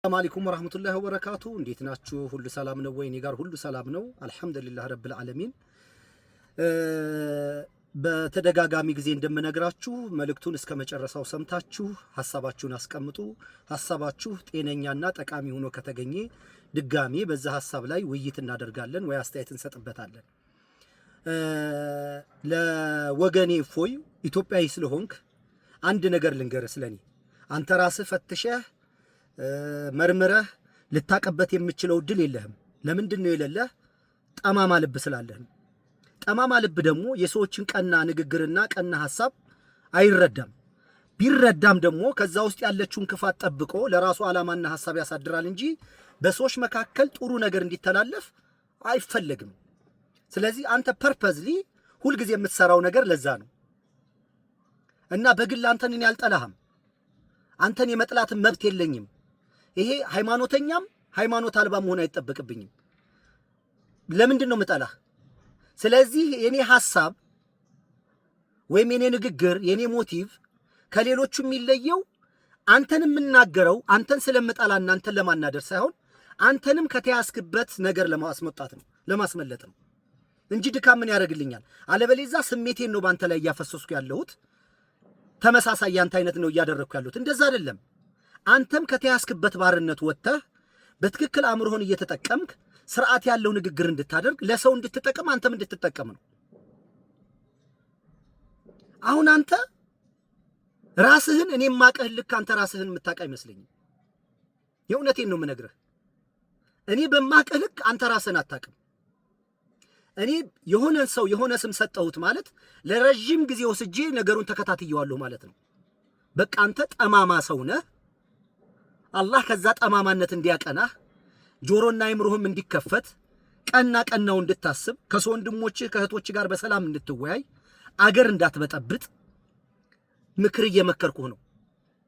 السلام عليكم ورحمة الله وبركاته. እንዴት ናችሁ? ሁሉ ሰላም ነው ወይ? እኔ ጋር ሁሉ ሰላም ነው አልহামዱሊላህ ረብል ዓለሚን። በተደጋጋሚ ጊዜ እንደምነግራችሁ መልእክቱን እስከ መጨረሻው ሰምታችሁ ሐሳባችሁን አስቀምጡ። ሐሳባችሁ ጤነኛና ጠቃሚ ሆኖ ከተገኘ ድጋሚ በዛ ሐሳብ ላይ ውይይት እናደርጋለን ወይ አስተያየት እንሰጥበታለን። ለወገኔ ፎይ ኢትዮጵያዊ ስለሆንክ አንድ ነገር ልንገር ስለኔ አንተ ራስህ ፈትሸህ መርምረህ ልታቀበት የምትችለው ድል የለህም። ለምንድን ነው የሌለህ? ጠማማ ልብ ስላለህ። ጠማማ ልብ ደግሞ የሰዎችን ቀና ንግግርና ቀና ሐሳብ አይረዳም። ቢረዳም ደግሞ ከዛ ውስጥ ያለችውን ክፋት ጠብቆ ለራሱ ዓላማና ሐሳብ ያሳድራል እንጂ በሰዎች መካከል ጥሩ ነገር እንዲተላለፍ አይፈልግም። ስለዚህ አንተ ፐርፐዝሊ ሁሉ ጊዜ የምትሰራው ነገር ለዛ ነው እና በግል አንተን እኔ አልጠላህም። አንተን የመጥላት መብት የለኝም። ይሄ ሃይማኖተኛም ሃይማኖት አልባ መሆን አይጠበቅብኝም። ለምንድን ነው የምጠላህ? ስለዚህ የኔ ሐሳብ ወይም የኔ ንግግር የኔ ሞቲቭ ከሌሎቹ የሚለየው አንተን የምናገረው አንተን ስለምጠላና አንተን ለማናደር ሳይሆን አንተንም ከተያዝክበት ነገር ለማስመጣት ነው፣ ለማስመለጥ ነው እንጂ ድካም ምን ያደርግልኛል? አለበለዚያ ስሜቴን ነው ባንተ ላይ እያፈሰስኩ ያለሁት። ተመሳሳይ ያንተ አይነት ነው እያደረግኩ ያለሁት። እንደዛ አይደለም። አንተም ከተያዝክበት ባርነት ወጥተህ በትክክል አእምሮህን እየተጠቀምክ ስርዓት ያለው ንግግር እንድታደርግ ለሰው እንድትጠቀም አንተም እንድትጠቀም ነው። አሁን አንተ ራስህን እኔ ማቀህ ልክ አንተ ራስህን የምታውቅ አይመስለኝም። የእውነቴን ነው የምነግርህ። እኔ በማቀህ ልክ አንተ ራስህን አታውቅም። እኔ የሆነ ሰው የሆነ ስም ሰጠሁት ማለት ለረጅም ጊዜ ወስጄ ነገሩን ተከታትየዋለሁ ማለት ነው። በቃ አንተ ጠማማ ሰው ነህ። አላህ ከዛ ጠማማነት እንዲያቀናህ ጆሮና አይምሮህም እንዲከፈት ቀና ቀናው እንድታስብ ከሰው ወንድሞችህ ከእህቶች ጋር በሰላም እንድትወያይ አገር እንዳትበጠብጥ ምክር እየመከርኩህ ነው።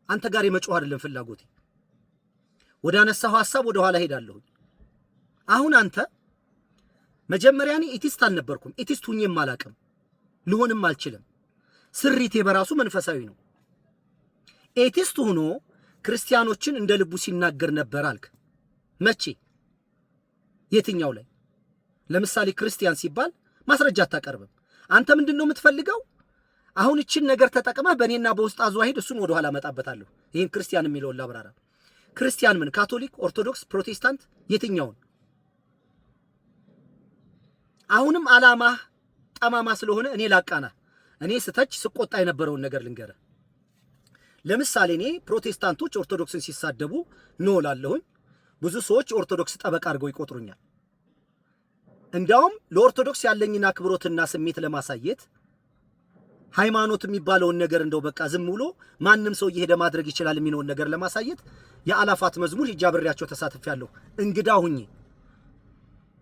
አንተ ጋር የመጮህ አይደለም ፍላጎቴ። ወደ አነሳው ሐሳብ ወደ ኋላ ሄዳለሁ። አሁን አንተ መጀመሪያ እኔ ኢቲስት አልነበርኩም። ኢቲስት ሁኜም አላቅም፣ ልሆንም አልችልም። ስሪቴ በራሱ መንፈሳዊ ነው። ኢቲስት ሆኖ ክርስቲያኖችን እንደ ልቡ ሲናገር ነበር አልክ። መቼ? የትኛው ላይ? ለምሳሌ ክርስቲያን ሲባል ማስረጃ አታቀርብም። አንተ ምንድነው የምትፈልገው? አሁን እቺን ነገር ተጠቅመህ በእኔና በውስጥ አዟሂድ እሱን ወደ ኋላ መጣበታለሁ። ይሄን ክርስቲያን የሚለውን ላብራራ። ክርስቲያን ምን? ካቶሊክ፣ ኦርቶዶክስ፣ ፕሮቴስታንት የትኛውን? አሁንም ዓላማህ ጠማማ ስለሆነ እኔ ላቃና እኔ ስተች ስቆጣ የነበረውን ነገር ልንገርህ። ለምሳሌ እኔ ፕሮቴስታንቶች ኦርቶዶክስን ሲሳደቡ ነው ላለሁኝ ብዙ ሰዎች ኦርቶዶክስ ጠበቃ አድርገው ይቆጥሩኛል። እንዲያውም ለኦርቶዶክስ ያለኝና አክብሮትና ስሜት ለማሳየት ሃይማኖት የሚባለውን ነገር እንደው በቃ ዝም ብሎ ማንም ሰው እየሄደ ማድረግ ይችላል የሚነውን ነገር ለማሳየት የአላፋት መዝሙር ሂጃብሪያቸው ተሳትፌያለሁ። እንግዳ ሁኜ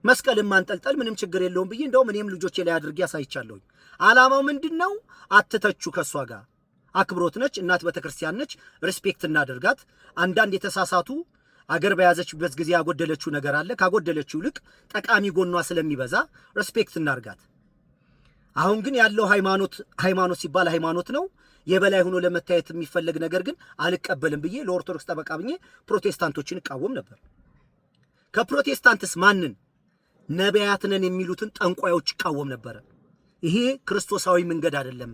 መስቀልን ማንጠልጠል ምንም ችግር የለውም ብዬ እንደውም እኔም ልጆቼ ላይ አድርጌ ያሳይቻለሁ። ዓላማው ምንድነው? አትተቹ። ከሷ ጋር አክብሮት ነች፣ እናት ቤተክርስቲያን ነች፣ ሪስፔክት እናደርጋት። አንዳንድ የተሳሳቱ አገር በያዘችበት ጊዜ ያጎደለችው ነገር አለ። ካጎደለችው ልክ ጠቃሚ ጎኗ ስለሚበዛ ሪስፔክት እናርጋት። አሁን ግን ያለው ሃይማኖት ሲባል ሃይማኖት ነው የበላይ ሆኖ ለመታየት የሚፈልግ ነገር ግን አልቀበልም ብዬ ለኦርቶዶክስ ጠበቃ ብዬ ፕሮቴስታንቶችን እቃወም ነበር። ከፕሮቴስታንትስ ማንን? ነቢያት ነን የሚሉትን ጠንቋዮች ይቃወም ነበር። ይሄ ክርስቶሳዊ መንገድ አይደለም፣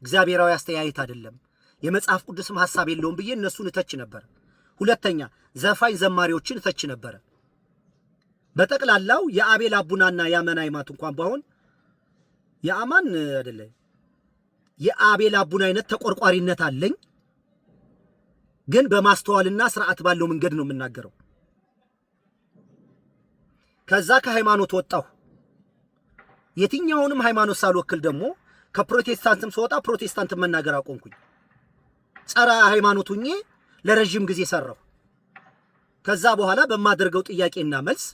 እግዚአብሔራዊ አስተያየት አይደለም፣ የመጽሐፍ ቅዱስም ሐሳብ የለውም ብዬ እነሱን እተች ነበር። ሁለተኛ ዘፋኝ ዘማሪዎችን እተች ነበር። በጠቅላላው የአቤል አቡናና ያመን አይማት እንኳን ባይሆን የአማን አይደለ የአቤል አቡና አይነት ተቆርቋሪነት አለኝ፣ ግን በማስተዋልና ስርዓት ባለው መንገድ ነው የምናገረው። ከዛ ከሃይማኖት ወጣሁ። የትኛውንም ሃይማኖት ሳልወክል ደግሞ ከፕሮቴስታንትም ስወጣ ፕሮቴስታንት መናገር አቆምኩኝ። ጸረ ሃይማኖቱኝ ለረጅም ጊዜ ሰራው። ከዛ በኋላ በማደርገው ጥያቄና መልስ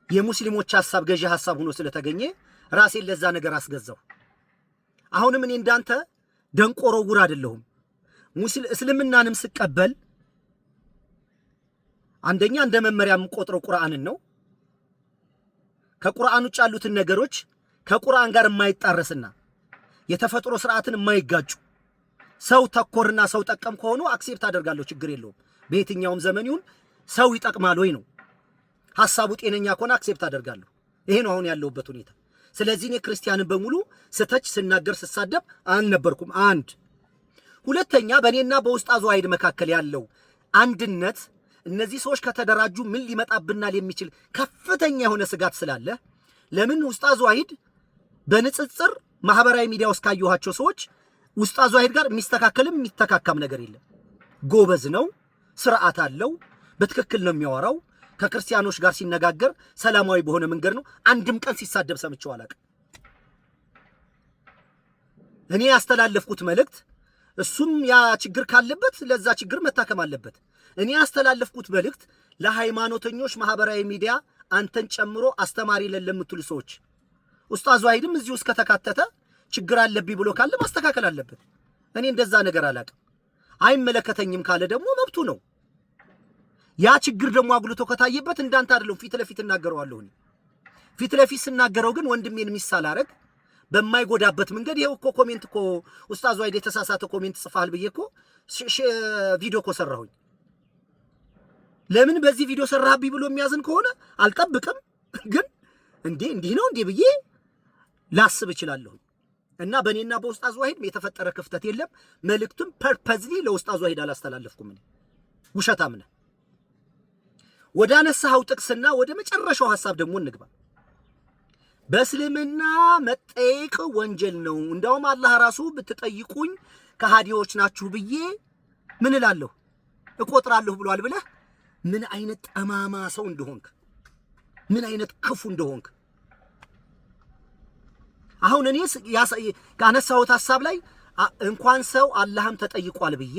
የሙስሊሞች ሐሳብ ገዢ ሐሳብ ሆኖ ስለተገኘ ራሴን ለዛ ነገር አስገዛው። አሁንም እኔ እንዳንተ ደንቆሮ ጉር አይደለሁም። እስልምናንም ስቀበል አንደኛ እንደ መመሪያም ቆጥረው ቁርአንን ነው። ከቁርአን ውጭ ያሉትን ነገሮች ከቁርአን ጋር የማይጣረስና የተፈጥሮ ስርዓትን የማይጋጩ ሰው ተኮርና ሰው ጠቀም ከሆኑ አክሴፕት አደርጋለሁ ችግር የለውም በየትኛውም ዘመን ይሁን ሰው ይጠቅማል ወይ ነው ሐሳቡ። ጤነኛ ከሆነ አክሴፕት አደርጋለሁ። ይሄ ነው አሁን ያለውበት ሁኔታ። ስለዚህ እኔ ክርስቲያንን በሙሉ ስተች ስናገር ስሳደብ አልነበርኩም። አንድ ሁለተኛ በእኔና በኡስታዝ ዋሂድ መካከል ያለው አንድነት እነዚህ ሰዎች ከተደራጁ ምን ሊመጣብናል የሚችል ከፍተኛ የሆነ ስጋት ስላለ ለምን ኡስታዝ ዋሂድ በንጽጽር ማህበራዊ ሚዲያ ውስጥ ካየኋቸው ሰዎች ኡስታዝ ዋሂድ ጋር የሚስተካከልም የሚተካካም ነገር የለም። ጎበዝ ነው፣ ስርዓት አለው፣ በትክክል ነው የሚያወራው። ከክርስቲያኖች ጋር ሲነጋገር ሰላማዊ በሆነ መንገድ ነው። አንድም ቀን ሲሳደብ ሰምቼው አላውቅም። እኔ ያስተላለፍኩት መልእክት እሱም ያ ችግር ካለበት ለዛ ችግር መታከም አለበት። እኔ ያስተላለፍኩት መልእክት ለሃይማኖተኞች ማህበራዊ ሚዲያ አንተን ጨምሮ አስተማሪ ለምትሉ ሰዎች ኡስታዝ ዋሂድም እዚህ ውስጥ ከተካተተ ችግር አለብኝ ብሎ ካለ ማስተካከል አለበት። እኔ እንደዛ ነገር አላውቅም። አይመለከተኝም ካለ ደግሞ መብቱ ነው። ያ ችግር ደግሞ አጉልቶ ከታየበት እንዳንተ አይደለም ፊት ለፊት እናገረዋለሁ። እኔ ፊት ለፊት ስናገረው ግን ወንድሜን ሚሳላረግ በማይጎዳበት መንገድ ይሄው እኮ ኮሜንት እኮ ኡስታዝ ዋሂድ የተሳሳተ ኮሜንት ጽፋል ብዬ እኮ ቪዲዮ እኮ ሰራሁኝ። ለምን በዚህ ቪዲዮ ሰራህብኝ ብሎ የሚያዝን ከሆነ አልጠብቅም። ግን እንዲህ ነው እንዴ ብዬ ላስብ እችላለሁ። እና በእኔና በኡስታዝ ዋሂድ የተፈጠረ ክፍተት የለም። መልእክቱም ፐርፐዝሊ ለኡስታዝ ዋሂድ አላስተላለፍኩም። እኔ ውሸታም ነህ። ወደ አነሳኸው ጥቅስና ወደ መጨረሻው ሐሳብ ደግሞ እንግባ። በእስልምና መጠየቅ ወንጀል ነው፣ እንደውም አላህ ራሱ ብትጠይቁኝ ከሃዲዎች ናችሁ ብዬ ምን እላለሁ እቆጥራለሁ ብሏል ብለህ ምን አይነት ጠማማ ሰው እንደሆንክ፣ ምን አይነት ክፉ እንደሆንክ አሁን እኔ ካነሳሁት ሐሳብ ላይ እንኳን ሰው አላህም ተጠይቋል ብዬ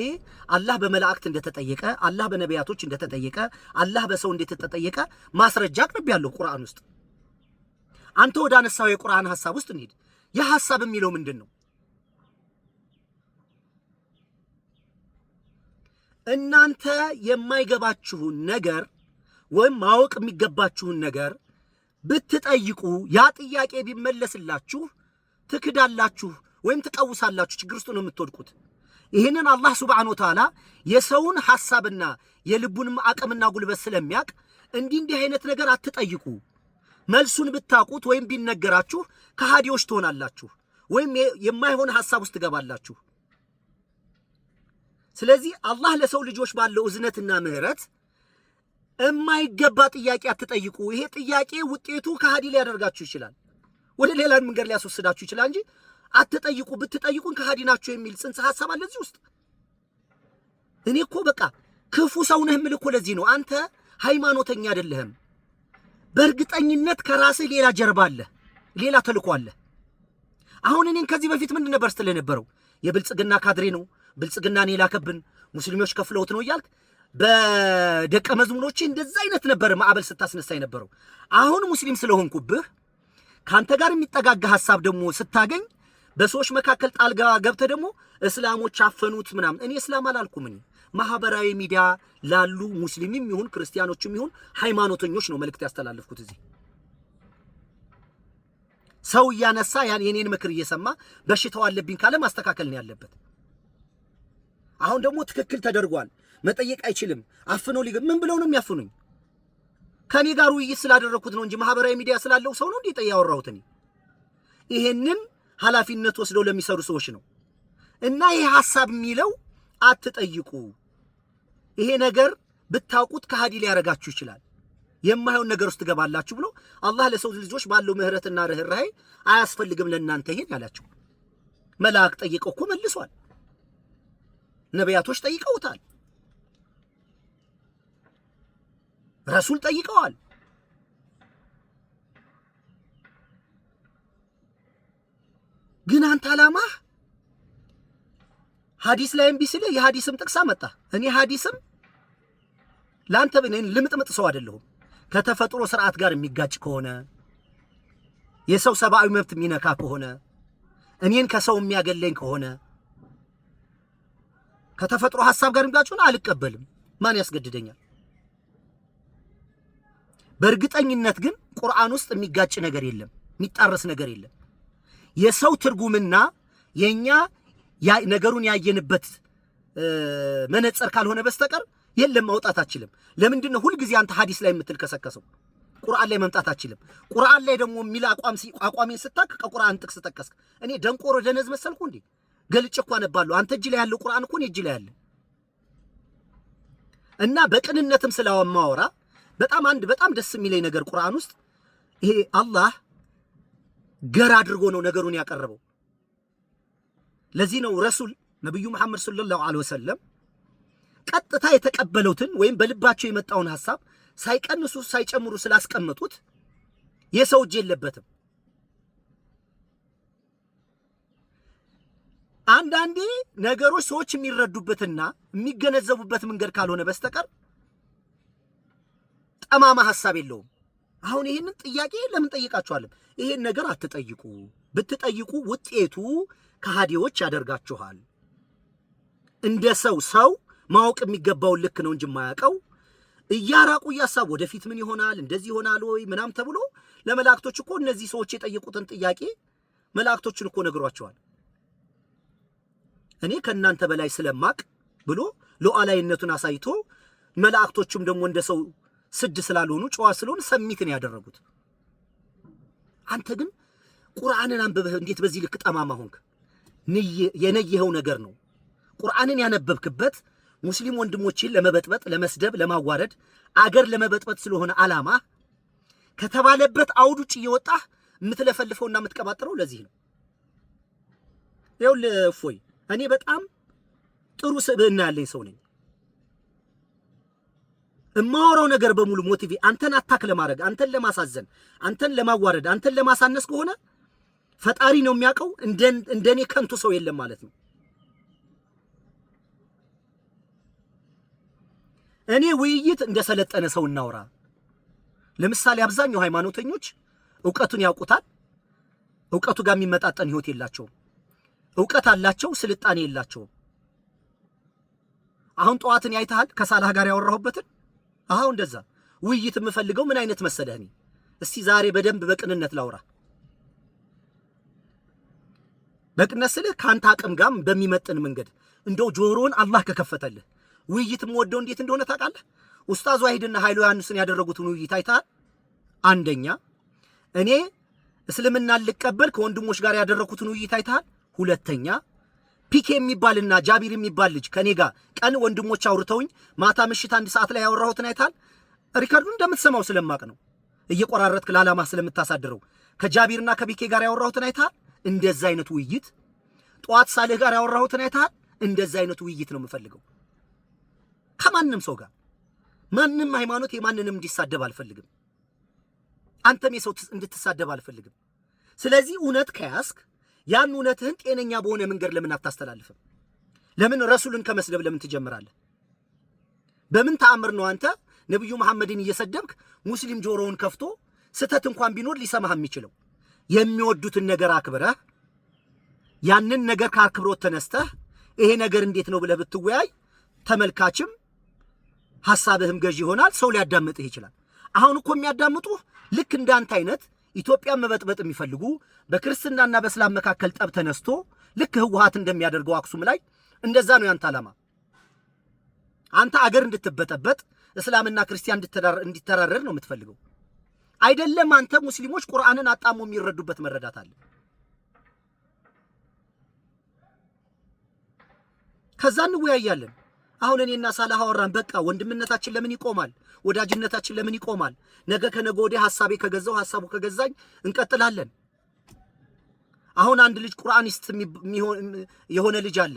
አላህ በመላእክት እንደተጠየቀ፣ አላህ በነቢያቶች እንደተጠየቀ፣ አላህ በሰው እንደተጠየቀ ማስረጃ አቅርቤያለሁ ቁርአን ውስጥ። አንተ ወደ አነሳው የቁርአን ሐሳብ ውስጥ እንሂድ። ያ ሐሳብ የሚለው ምንድን ነው? እናንተ የማይገባችሁን ነገር ወይም ማወቅ የሚገባችሁን ነገር ብትጠይቁ ያ ጥያቄ ቢመለስላችሁ ትክዳላችሁ ወይም ትቀውሳላችሁ፣ ችግር ውስጥ ነው የምትወድቁት። ይህንን አላህ ሱብሓነሁ ወተዓላ የሰውን ሐሳብና የልቡንም አቅምና ጉልበት ስለሚያውቅ እንዲህ አይነት ነገር አትጠይቁ፣ መልሱን ብታውቁት ወይም ቢነገራችሁ ከሃዲዎች ትሆናላችሁ ወይም የማይሆን ሐሳብ ውስጥ ትገባላችሁ። ስለዚህ አላህ ለሰው ልጆች ባለው እዝነትና ምህረት የማይገባ ጥያቄ አትጠይቁ። ይሄ ጥያቄ ውጤቱ ከሃዲ ሊያደርጋችሁ ይችላል፣ ወደ ሌላ መንገድ ሊያስወስዳችሁ ይችላል እንጂ አትጠይቁ። ብትጠይቁን ከሃዲ ናችሁ የሚል ጽንሰ ሐሳብ አለ እዚህ ውስጥ። እኔ እኮ በቃ ክፉ ሰው ነህ የምልህ እኮ ለዚህ ነው። አንተ ሃይማኖተኛ አይደለህም። በእርግጠኝነት ከራስህ ሌላ ጀርባ አለ፣ ሌላ ተልኮ አለ። አሁን እኔን ከዚህ በፊት ምንድን ነበር ስትል የነበረው? የብልጽግና ካድሬ ነው፣ ብልጽግናን የላከብን ሙስሊሞች ከፍለውት ነው እያልክ በደቀ መዝሙሮች እንደዛ አይነት ነበር ማዕበል ስታስነሳ የነበረው። አሁን ሙስሊም ስለሆንኩብህ ካንተ ጋር የሚጠጋጋ ሐሳብ ደግሞ ስታገኝ በሰዎች መካከል ጣልጋ ገብተህ ደግሞ እስላሞች አፈኑት ምናምን። እኔ እስላም አላልኩም። እኔ ማህበራዊ ሚዲያ ላሉ ሙስሊምም ይሁን ክርስቲያኖችም ይሁን ሃይማኖተኞች ነው መልእክት ያስተላልፍኩት። እዚህ ሰው እያነሳ የኔን ምክር እየሰማ በሽታው አለብኝ ካለ ማስተካከል ነው ያለበት። አሁን ደግሞ ትክክል ተደርጓል መጠየቅ አይችልም አፍነው ምን ብለው ነው የሚያፍኑኝ? ከኔ ጋር ውይይት ስላደረኩት ነው እንጂ ማህበራዊ ሚዲያ ስላለው ሰው ነው እንዴ ያወራሁት? እኔ ይሄንን ኃላፊነት ወስደው ለሚሰሩ ሰዎች ነው። እና ይሄ ሐሳብ የሚለው አትጠይቁ፣ ይሄ ነገር ብታውቁት ከሃዲ ሊያረጋችሁ ይችላል፣ የማይሆን ነገር ውስጥ ትገባላችሁ ብሎ አላህ ለሰው ልጆች ባለው ምህረትና ርህራሄ አያስፈልግም ለእናንተ ይሄን ያላችሁ። መልአክ ጠይቀው እኮ መልሷል። ነቢያቶች ጠይቀውታል። ረሱል ጠይቀዋል። ግን አንተ አላማህ ሐዲስ ላይም ቢስልህ የሐዲስም ጥቅስ መጣ። እኔ ሐዲስም ላንተ በእኔን ልምጥምጥ ሰው አይደለሁም። ከተፈጥሮ ስርዓት ጋር የሚጋጭ ከሆነ የሰው ሰብአዊ መብት የሚነካ ከሆነ እኔን ከሰው የሚያገለኝ ከሆነ ከተፈጥሮ ሐሳብ ጋር የሚጋጭ አልቀበልም። ማን ያስገድደኛል? በእርግጠኝነት ግን ቁርአን ውስጥ የሚጋጭ ነገር የለም፣ የሚጣረስ ነገር የለም። የሰው ትርጉምና የኛ ነገሩን ያየንበት መነጽር ካልሆነ በስተቀር የለም ማውጣት አትችልም። ለምንድን ነው ሁል ጊዜ አንተ ሐዲስ ላይ የምትልከሰከሰው? ቁርአን ላይ መምጣት አትችልም። ቁርአን ላይ ደግሞ የሚል አቋሜን ስታክ ከቁርአን ጥቅስ ጠቀስክ። እኔ ደንቆሮ ደነዝ መሰልኩ እንዴ? ገልጬ እኮ አነባለሁ። አንተ እጅ ላይ ያለው ቁርአን እኮ እጅ ላይ ያለ እና በቅንነትም ስለማወራ በጣም ደስ የሚለኝ ነገር ቁርአን ውስጥ ይሄ አላህ ገር አድርጎ ነው ነገሩን ያቀረበው። ለዚህ ነው ረሱል ነብዩ መሐመድ ሰለላሁ ዐለይሂ ወሰለም ቀጥታ የተቀበሉትን ወይም በልባቸው የመጣውን ሐሳብ ሳይቀንሱ ሳይጨምሩ ስላስቀመጡት የሰው እጅ የለበትም። አንዳንዴ ነገሮች ሰዎች የሚረዱበትና የሚገነዘቡበት መንገድ ካልሆነ በስተቀር ጠማማ ሐሳብ የለውም። አሁን ይሄንን ጥያቄ ለምን ጠይቃችኋለሁ? ይሄን ነገር አትጠይቁ። ብትጠይቁ ውጤቱ ከሃዲዎች ያደርጋችኋል። እንደ ሰው ማወቅ የሚገባው ልክ ነው እንጂ የማያውቀው እያራቁ እያሳብ ወደፊት ምን ይሆናል እንደዚህ ይሆናል ወይ ምናም ተብሎ ለመላእክቶች እኮ እነዚህ ሰዎች የጠየቁትን ጥያቄ መላእክቶችን እኮ ነግሯቸዋል። እኔ ከናንተ በላይ ስለማቅ ብሎ ሉዓላዊነቱን አሳይቶ መላእክቶቹም ደግሞ እንደ ሰው ስድ ስላልሆኑ ጨዋ ስለሆኑ ሰሚትን ያደረጉት። አንተ ግን ቁርአንን አንብበህ እንዴት በዚህ ልክ ጠማማ ሆንክ? የነየኸው ነገር ነው። ቁርአንን ያነበብክበት ሙስሊም ወንድሞችን ለመበጥበጥ፣ ለመስደብ፣ ለማዋረድ አገር ለመበጥበጥ ስለሆነ ዓላማ ከተባለበት አውድ ውጭ እየወጣህ የምትለፈልፈውና የምትቀባጥረው ለዚህ ነው። ይኸውልህ እፎይ፣ እኔ በጣም ጥሩ ስብዕና ያለኝ ሰው ነኝ። እማወራው ነገር በሙሉ ሞቲቪ አንተን አታክ ለማድረግ፣ አንተን ለማሳዘን፣ አንተን ለማዋረድ፣ አንተን ለማሳነስ ከሆነ ፈጣሪ ነው የሚያውቀው። እንደኔ ከንቱ ሰው የለም ማለት ነው። እኔ ውይይት እንደሰለጠነ ሰው እናውራ። ለምሳሌ አብዛኛው ሃይማኖተኞች ዕውቀቱን ያውቁታል። ዕውቀቱ ጋር የሚመጣጠን ህይወት የላቸውም። ዕውቀት አላቸው፣ ስልጣኔ የላቸውም። አሁን ጠዋትን ያይተሃል ከሳላህ ጋር ያወራሁበትን። አሁን እንደዛ ውይይት የምፈልገው ምን አይነት መሰለህ? እኔ እስቲ ዛሬ በደንብ በቅንነት ላውራ። በቅንነት ስልህ ካንተ አቅም ጋር በሚመጥን መንገድ እንደው ጆሮን አላህ ከከፈተልህ ውይይት የምወደው እንዴት እንደሆነ ታውቃለህ? ኡስታዝ ዋሂድና ኃይሉ ዮሐንስን ያደረጉትን ውይይት አይተሃል? አንደኛ እኔ እስልምና ልቀበል ከወንድሞች ጋር ያደረኩትን ውይይት አይተሃል? ሁለተኛ ፒኬ የሚባልና ጃቢር የሚባል ልጅ ከኔ ጋር ቀን ወንድሞች አውርተውኝ ማታ ምሽት 1 ሰዓት ላይ ያወራሁትን አይተሃል? ሪካርዱን እንደምትሰማው ስለማቅ ነው፣ እየቆራረጥክ ለዓላማ ስለምታሳድረው። ከጃቢርና ከፒኬ ጋር ያወራሁትን አይተሃል? እንደዛ አይነት ውይይት። ጠዋት ሳልህ ጋር ያወራሁትን አይተሃል? እንደዛ አይነት ውይይት ነው የምፈልገው ከማንም ሰው ጋር። ማንም ሃይማኖት የማንንም እንዲሳደብ አልፈልግም። አንተም የሰው እንድትሳደብ አልፈልግም። ስለዚህ እውነት ከያዝክ ያን እውነትህን ጤነኛ በሆነ መንገድ ለምን አታስተላልፍም? ለምን ረሱልን ከመስደብ ለምን ትጀምራለህ? በምን ተአምር ነው አንተ ነብዩ መሐመድን እየሰደብክ ሙስሊም ጆሮውን ከፍቶ ስተት እንኳን ቢኖር ሊሰማህ የሚችለው? የሚወዱትን ነገር አክብረህ ያንን ነገር ከአክብሮት ተነስተህ ይሄ ነገር እንዴት ነው ብለህ ብትወያይ ተመልካችም ሐሳብህም ገዢ ይሆናል። ሰው ሊያዳምጥህ ይችላል። አሁን እኮ የሚያዳምጡህ ልክ እንዳንተ አይነት ኢትዮጵያ መበጥበጥ የሚፈልጉ በክርስትናና በእስላም መካከል ጠብ ተነስቶ ልክ ህወሓት እንደሚያደርገው አክሱም ላይ እንደዛ ነው ያንተ ዓላማ። አንተ አገር እንድትበጠበጥ እስላምና ክርስቲያን እንዲተራረር ነው የምትፈልገው አይደለም። አንተ ሙስሊሞች ቁርአንን አጣሞ የሚረዱበት መረዳት አለ። ከዛ እንወያያለን። አሁን እኔና ሳላህ አወራን፣ በቃ ወንድምነታችን ለምን ይቆማል? ወዳጅነታችን ለምን ይቆማል? ነገ ከነገ ወዲያ ሐሳቤ ከገዛው ሐሳቡ ከገዛኝ እንቀጥላለን። አሁን አንድ ልጅ ቁርአኒስት የሆነ ልጅ አለ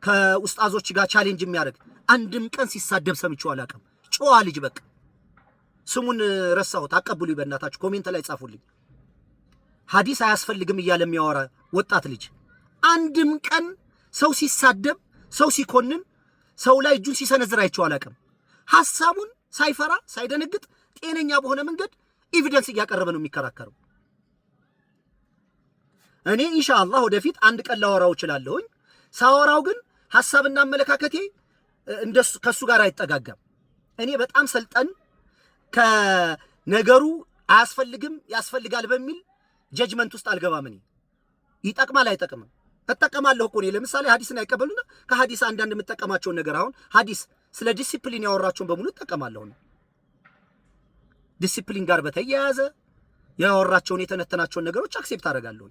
ከኡስታዞች ጋር ቻሌንጅ የሚያደርግ አንድም ቀን ሲሳደብ ሰምቼው አላውቅም። ጨዋ ልጅ በቃ ስሙን ረሳሁት። አቀብሉኝ በእናታችሁ፣ ኮሜንት ላይ ጻፉልኝ። ሐዲስ አያስፈልግም እያለ የሚያወራ ወጣት ልጅ አንድም ቀን ሰው ሲሳደብ ሰው ሲኮንን ሰው ላይ እጁን ሲሰነዝር አይቼው አላውቅም። ሐሳቡን ሳይፈራ ሳይደነግጥ ጤነኛ በሆነ መንገድ ኤቪደንስ እያቀረበ ነው የሚከራከረው። እኔ ኢንሻአላህ ወደፊት አንድ ቀን ላወራው እችላለሁኝ። ሳወራው ግን ሐሳብና አመለካከቴ እንደሱ ከሱ ጋር አይጠጋጋም። እኔ በጣም ሰልጠን ከነገሩ አያስፈልግም ያስፈልጋል በሚል ጀጅመንት ውስጥ አልገባም። እኔ ይጠቅማል አይጠቅምም እጠቀማለሁ እኮ። እኔ ለምሳሌ ሐዲስን አይቀበሉና ከሐዲስ አንዳንድ የምጠቀማቸውን ነገር አሁን ሐዲስ ስለ ዲሲፕሊን ያወራቸውን በሙሉ ተጠቀማለሁ። ዲሲፕሊን ጋር በተያያዘ ያወራቸውን የተነተናቸውን ነገሮች አክሴፕት አደርጋለሁ።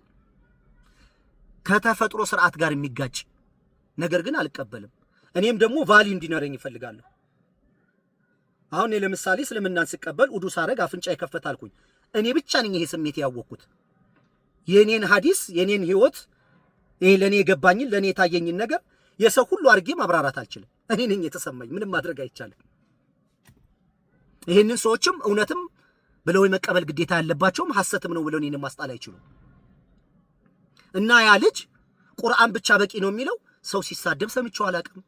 ከተፈጥሮ ስርዓት ጋር የሚጋጭ ነገር ግን አልቀበልም። እኔም ደግሞ ቫልዩ እንዲኖረኝ ይፈልጋለሁ። አሁን ለምሳሌ እስልምናን ስቀበል ውዱ ሳረግ አፍንጫ ይከፈታልኩኝ። እኔ ብቻ ነኝ ይሄ ስሜት ያወቅኩት። የኔን ሐዲስ የኔን ህይወት ይሄ ለኔ የገባኝን ለኔ የታየኝን ነገር የሰው ሁሉ አድርጌ ማብራራት አልችልም። እኔ ነኝ የተሰማኝ፣ ምንም ማድረግ አይቻልም። ይሄንን ሰዎችም እውነትም ብለው የመቀበል ግዴታ ያለባቸውም ሐሰትም ነው ብለው እኔን ማስጣል አይችሉም። እና ያ ልጅ ቁርአን ብቻ በቂ ነው የሚለው ሰው ሲሳደብ ሰምቼው አላቅም።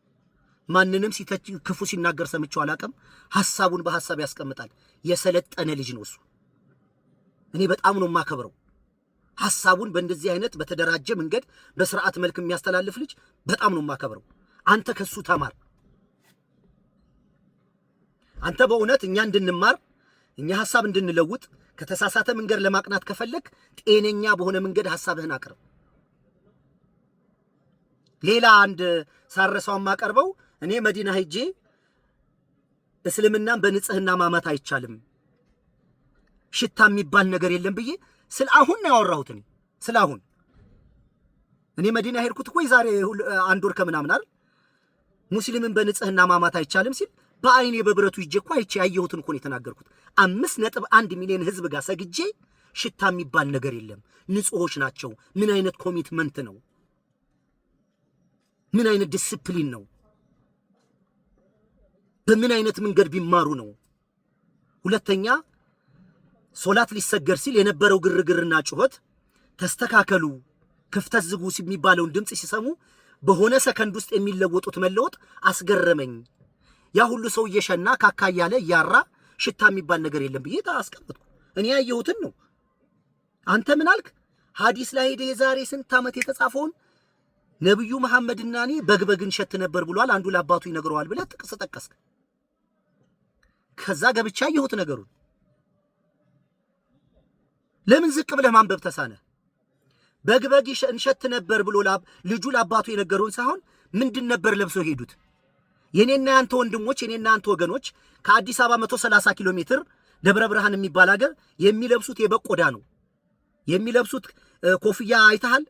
ማንንም ሲተች ክፉ ሲናገር ሰምቼው አላቅም። ሐሳቡን በሐሳብ ያስቀምጣል። የሰለጠነ ልጅ ነው እሱ። እኔ በጣም ነው የማከብረው። ሐሳቡን በእንደዚህ አይነት በተደራጀ መንገድ በስርዓት መልክ የሚያስተላልፍ ልጅ በጣም ነው የማከብረው። አንተ ከሱ ተማር። አንተ በእውነት እኛ እንድንማር እኛ ሐሳብ እንድንለውጥ ከተሳሳተ መንገድ ለማቅናት ከፈለክ ጤነኛ በሆነ መንገድ ሐሳብህን አቅርብ። ሌላ አንድ ሳረሳው ማቀርበው እኔ መዲና ሄጄ እስልምናን በንጽህና ማማት አይቻልም፣ ሽታ የሚባል ነገር የለም ብዬ ስለአሁን ነው ያወራሁት። ስለአሁን እኔ መዲና ሄድኩት እኮ ዛሬ 1 ወር ከምናምን አይደል። ሙስሊምን በንጽህና ማማት አይቻልም ሲል በአይኔ በብረቱ ይጄ እኮ አይቼ ያየሁትን እኮ ነው የተናገርኩት። 5.1 ሚሊዮን ህዝብ ጋር ሰግጄ ሽታ የሚባል ነገር የለም፣ ንጹሆች ናቸው። ምን አይነት ኮሚትመንት ነው? ምን አይነት ዲሲፕሊን ነው? በምን አይነት መንገድ ቢማሩ ነው? ሁለተኛ ሶላት ሊሰገድ ሲል የነበረው ግርግርና ጩኸት ተስተካከሉ፣ ክፍተት ዝጉ የሚባለውን ድምጽ ሲሰሙ በሆነ ሰከንድ ውስጥ የሚለወጡት መለወጥ አስገረመኝ። ያ ሁሉ ሰው እየሸና ካካ ያለ ያራ ሽታ የሚባል ነገር የለም ብዬ አስቀምጥኩ። እኔ ያየሁትን ነው። አንተ ምን አልክ? ሐዲስ ላይ ሄደ የዛሬ ስንት ዓመት የተጻፈውን ነብዩ መሐመድና እኔ በግበግን ሸት ነበር ብሏል፣ አንዱ ለአባቱ ይነግረዋል ብለህ ጥቅስ ጠቀስክ። ከዛ ገብቻ ያየሁት ነገሩን ለምን ዝቅ ብለህ ማንበብ ተሳነ? በግበግ እንሸት ነበር ብሎ ልጁ ለአባቱ የነገረውን ሳይሆን ምንድን ነበር ለብሰው ሄዱት? የኔና ያንተ ወንድሞች የኔና ያንተ ወገኖች ከአዲስ አበባ 130 ኪሎ ሜትር ደብረ ብርሃን የሚባል ሀገር የሚለብሱት የበቆዳ ነው የሚለብሱት። ኮፍያ አይተሃል?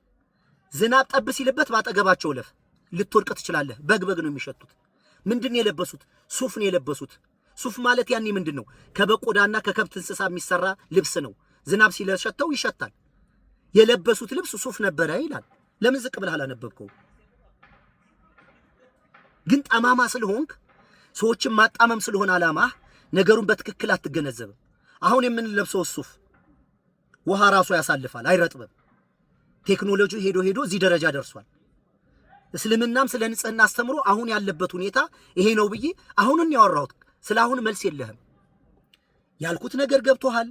ዝናብ ጠብ ሲልበት ባጠገባቸው ለፍ ልትወድቅ ትችላለህ። በግበግ ነው የሚሸቱት። ምንድን ነው የለበሱት? ሱፍ ነው የለበሱት። ሱፍ ማለት ያኔ ምንድን ነው? ከበቆዳና ከከብት እንስሳ የሚሰራ ልብስ ነው። ዝናብ ሲለሸተው ይሸታል። የለበሱት ልብስ ሱፍ ነበረ ይላል። ለምን ዝቅ ብለህ አላነበብከው? ግን ጠማማ ስለሆንክ ሰዎችን ማጣመም ስለሆነ አላማህ ነገሩን በትክክል አትገነዘብም። አሁን የምንለብሰው ሱፍ ውሃ ራሱ ያሳልፋል፣ አይረጥብም። ቴክኖሎጂ ሄዶ እዚህ ደረጃ ደርሷል። እስልምናም ስለ ንጽህና አስተምሮ አሁን ያለበት ሁኔታ ይሄ ነው ብዬ አሁንን ያወራሁት። ስለ አሁን መልስ የለህም። ያልኩት ነገር ገብቶሃል?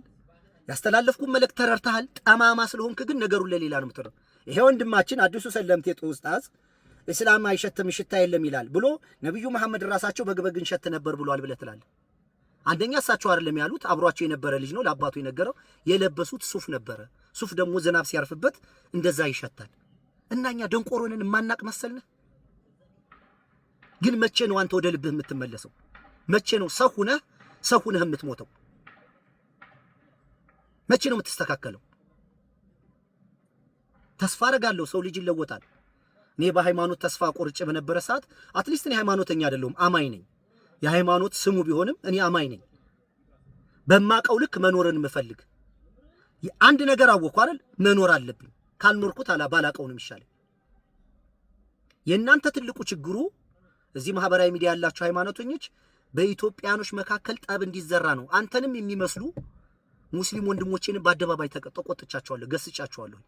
ያስተላለፍኩት መልእክት ተረድተሃል? ጠማማ ስለሆንክ ግን ነገሩን ለሌላ ነው የምትረው። ይሄ ወንድማችን አዲሱ ሰለምቴ ኡስታዝ እስላም አይሸትም ሽታ የለም ይላል ብሎ ነብዩ መሐመድ ራሳቸው በግበግ እንሸት ነበር ብሏል ብለህ ትላለህ። አንደኛ እሳቸው አይደለም ያሉት፣ አብሯቸው የነበረ ልጅ ነው ለአባቱ የነገረው። የለበሱት ሱፍ ነበረ። ሱፍ ደግሞ ዝናብ ሲያርፍበት እንደዛ ይሸታል። እናኛ ደንቆሮንን ማናቅ መሰልነ? ግን መቼ ነው አንተ ወደ ልብህ የምትመለሰው? መቼ ነው ሰው ሁነህ የምትሞተው? መቼ ነው የምትስተካከለው? ተስፋ አደርጋለሁ ሰው ልጅ ይለወጣል። እኔ በሃይማኖት ተስፋ ቆርጬ በነበረ ሰዓት አትሊስት እኔ ሃይማኖተኛ አይደለሁም፣ አማኝ ነኝ። የሃይማኖት ስሙ ቢሆንም እኔ አማኝ ነኝ። በማቀው ልክ መኖርን ምፈልግ አንድ ነገር አወኩ አይደል? መኖር አለብኝ። ካልኖርኩት ባላቀው ነው የሚሻለው። የእናንተ ትልቁ ችግሩ እዚህ ማህበራዊ ሚዲያ ያላችሁ ሃይማኖተኞች በኢትዮጵያኖች መካከል ጠብ እንዲዘራ ነው። አንተንም የሚመስሉ ሙስሊም ወንድሞቼን በአደባባይ ተቆጥቻቸዋለሁ፣ ገስጫቸዋለሁ።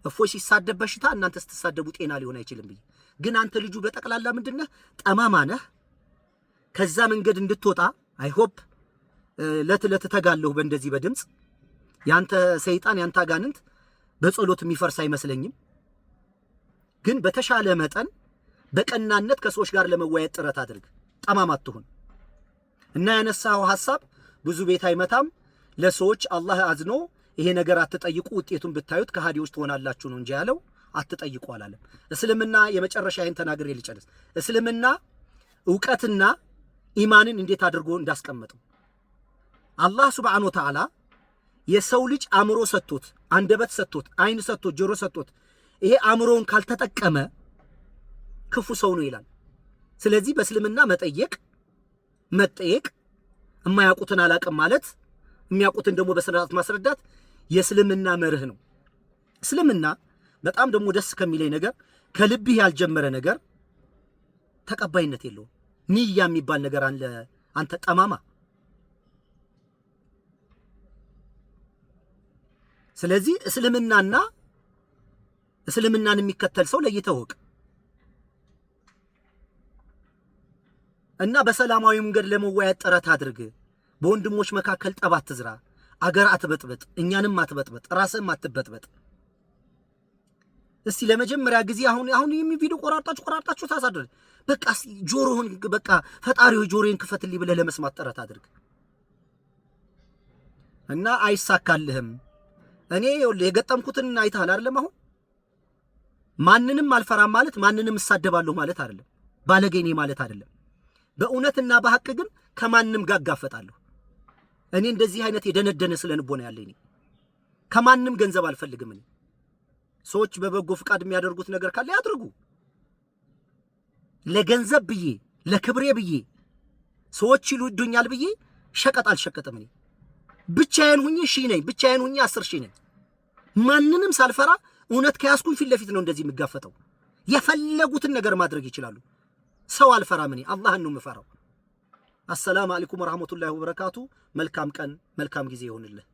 እፎይ ሲሳደብ በሽታ እናንተ ስትሳደቡ ጤና ሊሆን አይችልም ብዬ። ግን አንተ ልጁ በጠቅላላ ምንድነህ? ጠማማ ነህ። ከዛ መንገድ እንድትወጣ አይ ሆፕ ለትለት ተጋለሁ በእንደዚህ በድምጽ ያንተ ሰይጣን ያንተ አጋንንት በጸሎት የሚፈርስ አይመስለኝም። ግን በተሻለ መጠን በቀናነት ከሰዎች ጋር ለመወያየት ጥረት አድርግ። ጠማማ አትሁን እና ያነሳው ሐሳብ ብዙ ቤት አይመታም። ለሰዎች አላህ አዝኖ ይሄ ነገር አትጠይቁ ውጤቱን ብታዩት ከሃዲዎች ትሆናላችሁ ነው እንጂ ያለው አትጠይቁ አላለም። እስልምና የመጨረሻ ይሄን ተናግሬ ልጨርስ። እስልምና ዕውቀትና ኢማንን እንዴት አድርጎ እንዳስቀመጠው አላህ ሱብሓነሁ ወተዓላ የሰው ልጅ አእምሮ ሰጥቶት አንደበት ሰጥቶት አይን ሰጥቶት ጆሮ ሰጥቶት ይሄ አእምሮውን ካልተጠቀመ ክፉ ሰው ነው ይላል። ስለዚህ በእስልምና መጠየቅ የማያውቁትን አላቅም ማለት የሚያውቁትን ደግሞ በስርዓት ማስረዳት የእስልምና መርህ ነው። እስልምና በጣም ደግሞ ደስ ከሚለኝ ነገር ከልብህ ያልጀመረ ነገር ተቀባይነት የለውም። ንያ የሚባል ነገር አለ። አንተ ጠማማ። ስለዚህ እስልምናን የሚከተል ሰው ለይተህ ወቅ እና በሰላማዊ መንገድ ለመወያየት ጥረት አድርግ። በወንድሞች መካከል ጠብ አትዝራ። አገር አትበጥበጥ፣ እኛንም አትበጥበጥ፣ ራስህም አትበጥበጥ። እስቲ ለመጀመሪያ ጊዜ አሁን ቪዲዮ ቆራርጣችሁ ታሳድር። በቃ ጆሮህን በቃ ፈጣሪው ጆሮህን ክፈትልኝ ብለህ ለመስማት ጥረት አድርግ እና አይሳካልህም። እኔ የገጠምኩትን አይተሃል አይደለም? አሁን ማንንም አልፈራም ማለት ማንንም እሳደባለሁ ማለት አይደለም። ባለጌኔ ማለት አይደለም። በእውነትና በሐቅ ግን ከማንም ጋር ጋፈጣለሁ። እኔ እንደዚህ አይነት የደነደነ ስለንቦና ያለኝ ከማንም ገንዘብ አልፈልግም። እኔ ሰዎች በበጎ ፍቃድ የሚያደርጉት ነገር ካለ ያድርጉ። ለገንዘብ ብዬ ለክብሬ ብዬ ሰዎች ይሉኛል ብዬ ሸቀጥ አልሸቀጥም። እኔ ብቻዬን ሁኜ ሺህ ነኝ፣ ብቻዬን ሁኜ 10 ሺህ ነኝ። ማንንም ሳልፈራ እውነት ከያዝኩኝ ፊት ለፊት ነው እንደዚህ የሚጋፈጠው። የፈለጉትን ነገር ማድረግ ይችላሉ። ሰው አልፈራም። እኔ አላህን ነው የምፈራው። አሰላሙ አለይኩም ወራህመቱላሂ ወበረካቱ። መልካም ቀን መልካም ጊዜ ይሁንልህ።